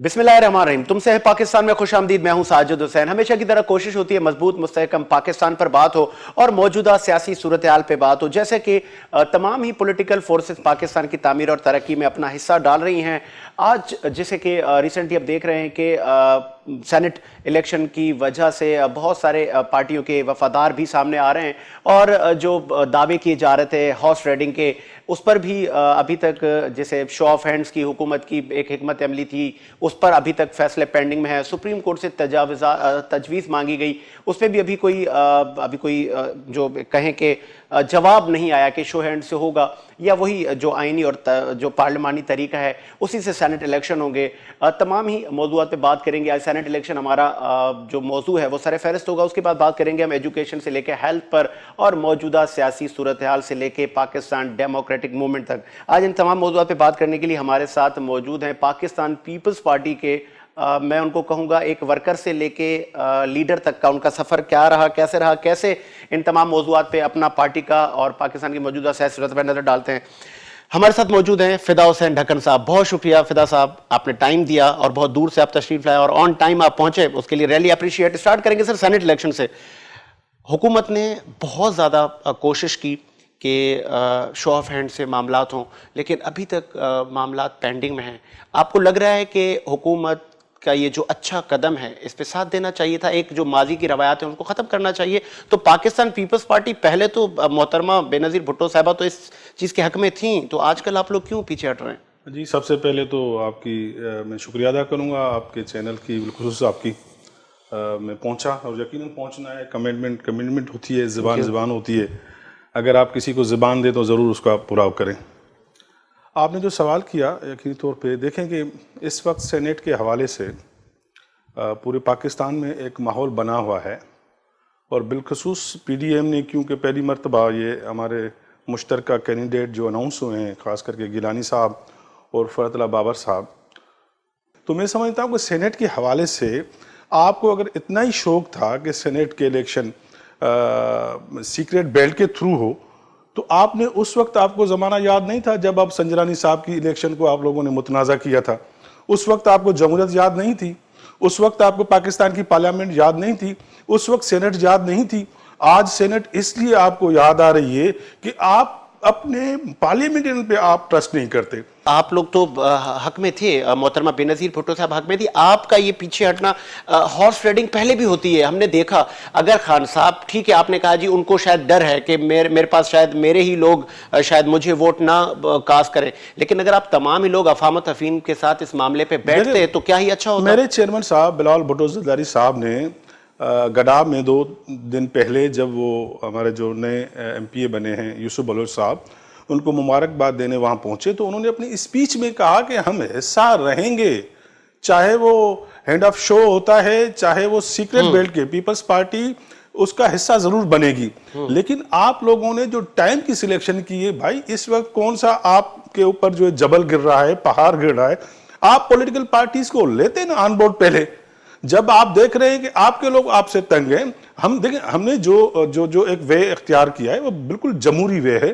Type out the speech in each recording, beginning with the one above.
بسم اللہ الرحمن الرحیم. تم سے ہے پاکستان میں خوش آمدید. میں ہوں ساجد حسین. ہمیشہ کی طرح کوشش ہوتی ہے مضبوط مستحکم پاکستان پر بات ہو اور موجودہ سیاسی صورتحال پہ بات ہو. جیسے کہ تمام ہی پولیٹیکل فورسز پاکستان کی تعمیر اور ترقی میں اپنا حصہ ڈال رہی ہیں. آج جیسے کہ ریسنٹلی اب دیکھ رہے ہیں کہ سینٹ الیکشن کی وجہ سے بہت سارے پارٹیوں کے وفادار بھی سامنے آ رہے ہیں اور جو دعوے کیے جا رہے تھے ہارس ریڈنگ کے اس پر بھی ابھی تک جیسے شو آف ہینڈز کی حکومت کی ایک حکمت عملی تھی اس پر ابھی تک فیصلے پینڈنگ میں ہے. سپریم کورٹ سے تجویز مانگی گئی, اس پہ بھی ابھی کوئی جو کہیں کہ جواب نہیں آیا کہ شو ہینڈ سے ہوگا یا وہی جو آئینی اور جو پارلیمانی طریقہ ہے اسی سے سینٹ الیکشن ہوں گے. تمام ہی موضوعات پہ بات کریں گے. آج سینٹ الیکشن ہمارا جو موضوع ہے وہ سر فہرست ہوگا. اس کے بعد بات کریں گے ہم ایجوکیشن سے لے کے ہیلتھ پر اور موجودہ سیاسی صورتحال سے لے کے پاکستان ڈیموکریٹک موومنٹ تک. آج ان تمام موضوعات پہ بات کرنے کے لیے ہمارے ساتھ موجود ہیں پاکستان پیپلز پارٹی کے میں ان کو کہوں گا ایک ورکر سے لے کے لیڈر تک کا ان کا سفر کیا رہا, کیسے رہا, کیسے ان تمام موضوعات پہ اپنا پارٹی کا اور پاکستان کی موجودہ سیاسی صورت پہ نظر ڈالتے ہیں. ہمارے ساتھ موجود ہیں فدا حسین ڈھکن صاحب. بہت شکریہ فدا صاحب, آپ نے ٹائم دیا اور بہت دور سے آپ تشریف لائے اور آن ٹائم آپ پہنچے, اس کے لیے ریلی اپریشیٹ. اسٹارٹ کریں گے سر سینٹ الیکشن سے. حکومت نے بہت زیادہ کوشش کی کہ شو آف ہینڈ سے معاملات ہوں لیکن ابھی تک معاملات پینڈنگ میں ہیں. آپ کو لگ رہا ہے کہ حکومت کا یہ جو اچھا قدم ہے اس پہ ساتھ دینا چاہیے تھا, ایک جو ماضی کی روایات ہیں ان کو ختم کرنا چاہیے؟ تو پاکستان پیپلز پارٹی پہلے تو محترمہ بے نظیر بھٹو صاحبہ تو اس چیز کے حق میں تھیں, تو آج کل آپ لوگ کیوں پیچھے ہٹ رہے ہیں؟ جی, سب سے پہلے تو آپ کی میں شکریہ ادا کروں گا, آپ کے چینل کی بالخصوص آپ کی میں پہنچا اور یقیناً پہنچنا ہے. کمٹمنٹ ہوتی ہے, زبان ہوتی ہے. اگر آپ کسی کو زبان دیں تو ضرور اس کا پورا کریں. آپ نے جو سوال کیا یقینی طور پہ دیکھیں کہ اس وقت سینیٹ کے حوالے سے پورے پاکستان میں ایک ماحول بنا ہوا ہے اور بالخصوص پی ڈی ایم نے, کیونکہ پہلی مرتبہ یہ ہمارے مشترکہ کینڈیڈیٹ جو اناؤنس ہوئے ہیں خاص کر کے گیلانی صاحب اور فرحت اللہ بابر صاحب, تو میں سمجھتا ہوں کہ سینیٹ کے حوالے سے آپ کو اگر اتنا ہی شوق تھا کہ سینیٹ کے الیکشن سیکریٹ بیلٹ کے تھرو ہو تو آپ نے اس وقت, آپ کو زمانہ یاد نہیں تھا جب آپ سنجرانی صاحب کی الیکشن کو آپ لوگوں نے متنازع کیا تھا؟ اس وقت آپ کو جمہوریت یاد نہیں تھی, اس وقت آپ کو پاکستان کی پارلیمنٹ یاد نہیں تھی, اس وقت سینٹ یاد نہیں تھی. آج سینٹ اس لیے آپ کو یاد آ رہی ہے کہ آپ اپنے پارلیمنٹین پہ آپ ٹرسٹ نہیں کرتے. آپ لوگ تو حق میں تھے, محترمہ بے نظیر بھٹو صاحب حق میں تھی. آپ کا یہ پیچھے ہٹنا, ہارس ریڈنگ پہلے بھی ہوتی ہے, ہم نے دیکھا. اگر خان صاحب ٹھیک ہے آپ نے کہا جی ان کو شاید ڈر ہے کہ میرے پاس شاید میرے ہی لوگ شاید مجھے ووٹ نہ کاسٹ کریں, لیکن اگر آپ تمام ہی لوگ افہام و تفہیم کے ساتھ اس معاملے پہ بیٹھتے تو کیا ہی اچھا ہوتا. میرے چیئرمین صاحب بلال بھٹو زرداری صاحب نے گڈھا میں 2 دن پہلے جب وہ ہمارے جو نئے ایم پی اے بنے ہیں یوسف بلوچ صاحب, ان کو مبارکباد دینے وہاں پہنچے تو انہوں نے اپنی اسپیچ میں کہا کہ ہم حصہ رہیں گے, چاہے وہ ہینڈ آف شو ہوتا ہے چاہے وہ سیکریٹ بیلٹ کے, پیپلز پارٹی اس کا حصہ ضرور بنے گی. لیکن آپ لوگوں نے جو ٹائم کی سلیکشن کی ہے, بھائی اس وقت کون سا آپ کے اوپر جو جبل گر رہا ہے, پہاڑ گر رہا ہے, آپ پولیٹیکل پارٹیز کو لیتے نا آن بورڈ پہلے. جب آپ دیکھ رہے ہیں کہ آپ کے لوگ آپ سے تنگ ہیں, ہم نے جو ایک وے اختیار کیا ہے وہ بالکل جمہوری وے ہے.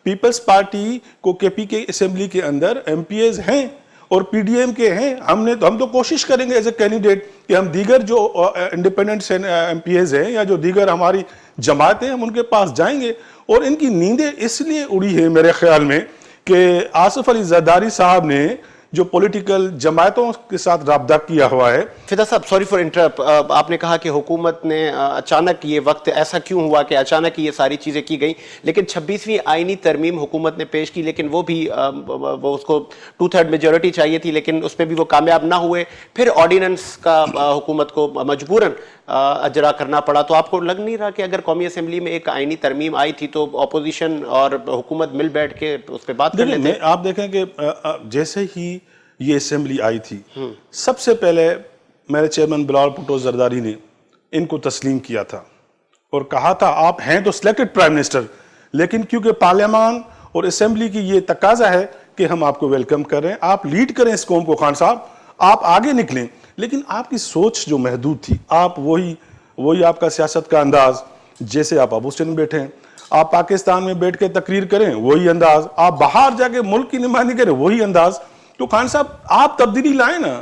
پیپلز پارٹی کو کے پی کے اسمبلی کے اندر ایم پی ایز ہیں اور پی ڈی ایم کے ہیں. ہم تو کوشش کریں گے ایز اے کینڈیڈیٹ کہ ہم دیگر جو انڈیپینڈنٹ ایم پی ایز ہیں یا جو دیگر ہماری جماعتیں ہم ان کے پاس جائیں گے. اور ان کی نیندیں اس لیے اڑی ہیں میرے خیال میں کہ آصف علی زرداری صاحب نے جو پولیٹیکل جماعتوں کے ساتھ رابطہ کیا ہوا ہے. فدا صاحب سوری فار انٹرپٹ, آپ نے کہا کہ حکومت نے اچانک یہ وقت ایسا کیوں ہوا کہ اچانک یہ ساری چیزیں کی گئیں, لیکن 26ویں آئینی ترمیم حکومت نے پیش کی لیکن وہ بھی وہ اس کو 2/3 میجورٹی چاہیے تھی لیکن اس پہ بھی وہ کامیاب نہ ہوئے. پھر آرڈیننس کا حکومت کو مجبوراً اجرا کرنا پڑا. تو آپ کو لگ نہیں رہا کہ اگر قومی اسمبلی میں ایک آئینی ترمیم آئی تھی تو اپوزیشن اور حکومت مل بیٹھ کے اس پہ بات کر لیتے؟ آپ دیکھیں کہ جیسے ہی یہ اسمبلی آئی تھی سب سے پہلے میرے چیئرمین بلال بھٹو زرداری نے ان کو تسلیم کیا تھا اور کہا تھا آپ ہیں تو سلیکٹڈ پرائم منسٹر, لیکن کیونکہ پارلیمان اور اسمبلی کی یہ تقاضا ہے کہ ہم آپ کو ویلکم کر رہے ہیں, آپ لیڈ کریں اس قوم کو, خان صاحب آپ آگے نکلیں. لیکن آپ کی سوچ جو محدود تھی, آپ وہی آپ کا سیاست کا انداز, جیسے آپ اپوزیشن میں بیٹھے ہیں, آپ پاکستان میں بیٹھ کے تقریر کریں وہی انداز, آپ باہر جا کے ملک کی نمائندگی کریں وہی انداز. تو خان صاحب آپ تبدیلی لائیں نا,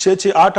6, 8,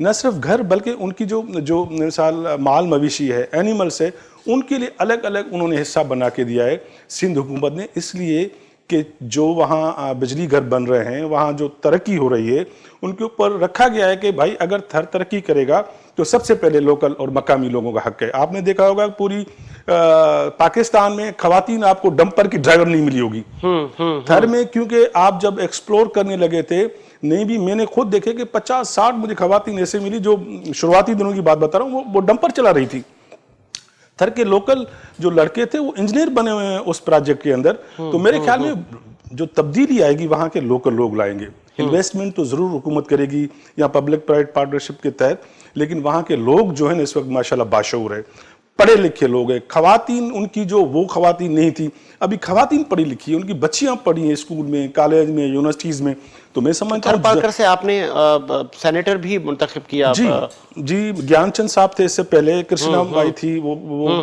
نہ صرف گھر بلکہ ان کی جو مثال مال مویشی ہے، اینیملس ہے، ان کے لیے الگ الگ انہوں نے حصہ بنا کے دیا ہے سندھ حکومت نے، اس لیے کہ جو وہاں بجلی گھر بن رہے ہیں، وہاں جو ترقی ہو رہی ہے، ان کے اوپر رکھا گیا ہے کہ بھائی اگر تھر ترقی کرے گا تو سب سے پہلے لوکل اور مقامی لوگوں کا حق ہے۔ آپ نے دیکھا ہوگا پوری پاکستان میں خواتین آپ کو ڈمپر کی ڈرائیور نہیں ملی ہوگی تھر میں، کیونکہ آپ جب ایکسپلور کرنے لگے تھے نہیں بھی، میں نے خود دیکھے کہ 50-60 مجھے خواتین ایسے ملی جو شروعاتی دنوں کی بات بتا رہا ہوں، وہ ڈمپر چلا رہی تھی۔ تھر کے لوکل جو لڑکے تھے وہ انجینئر بنے ہوئے ہیں اس پروجیکٹ کے اندر، تو میرے خیال میں جو تبدیلی آئے گی وہاں کے لوکل لوگ لائیں گے۔ انویسٹمنٹ تو ضرور حکومت کرے گی یا پبلک پرائیویٹ پارٹنرشپ کے تحت، لیکن وہاں کے لوگ جو ہیں اس وقت ماشاءاللہ باشعور ہے، پڑھے لکھے لوگ ہیں۔ خواتین ان کی جو وہ خواتین نہیں تھی، ابھی خواتین پڑھی لکھی ہیں، ان کی بچیاں پڑھی ہیں اسکول میں، کالج میں، یونیورسٹیز میں، تو میں سمجھتا تھر ہوں پارکر سے آپ نے سینیٹر بھی منتخب کیا۔ جی گیان چند صاحب تھے اس سے پہلے، کرشنا بائی تھی، وہ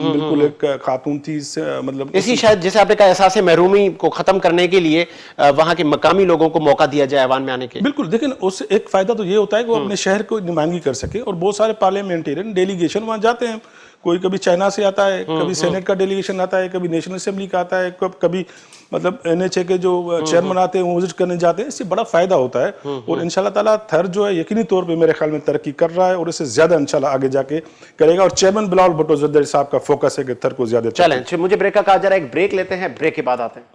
بالکل ایک خاتون تھی، مطلب اسی شاید جیسے آپ نے کہا احساس محرومی کو ختم کرنے کے لیے وہاں کے مقامی لوگوں کو موقع دیا جائے ایوان میں آنے کے۔ بالکل، لیکن اس سے ایک فائدہ تو یہ ہوتا ہے کہ وہ اپنے شہر کو نمائندگی کر سکے، اور بہت سارے پارلیمنٹیرین ڈیلیگیشن وہاں جاتے ہیں، کوئی کبھی چائنا سے آتا ہے، کبھی سینیٹ کا ڈیلیگیشن آتا ہے، کبھی نیشنل اسمبلی کا آتا ہے، کبھی مطلب NHA کے جو چیئرمین آتے ہیں وہ وزٹ کرنے جاتے ہیں، اس سے بڑا فائدہ ہوتا ہے، اور انشاءاللہ تعالیٰ تھر جو ہے یقینی طور پہ میرے خیال میں ترقی کر رہا ہے، اور اس سے زیادہ انشاءاللہ آگے جا کے کرے گا، اور چیئرمین بلاول بھٹو زرداری صاحب کا فوکس ہے کہ تھر کو زیادہ چلیں مجھے بریک کا کہا جا رہا ہے، ایک بریک لیتے ہیں، بریک کے بعد آتے ہیں۔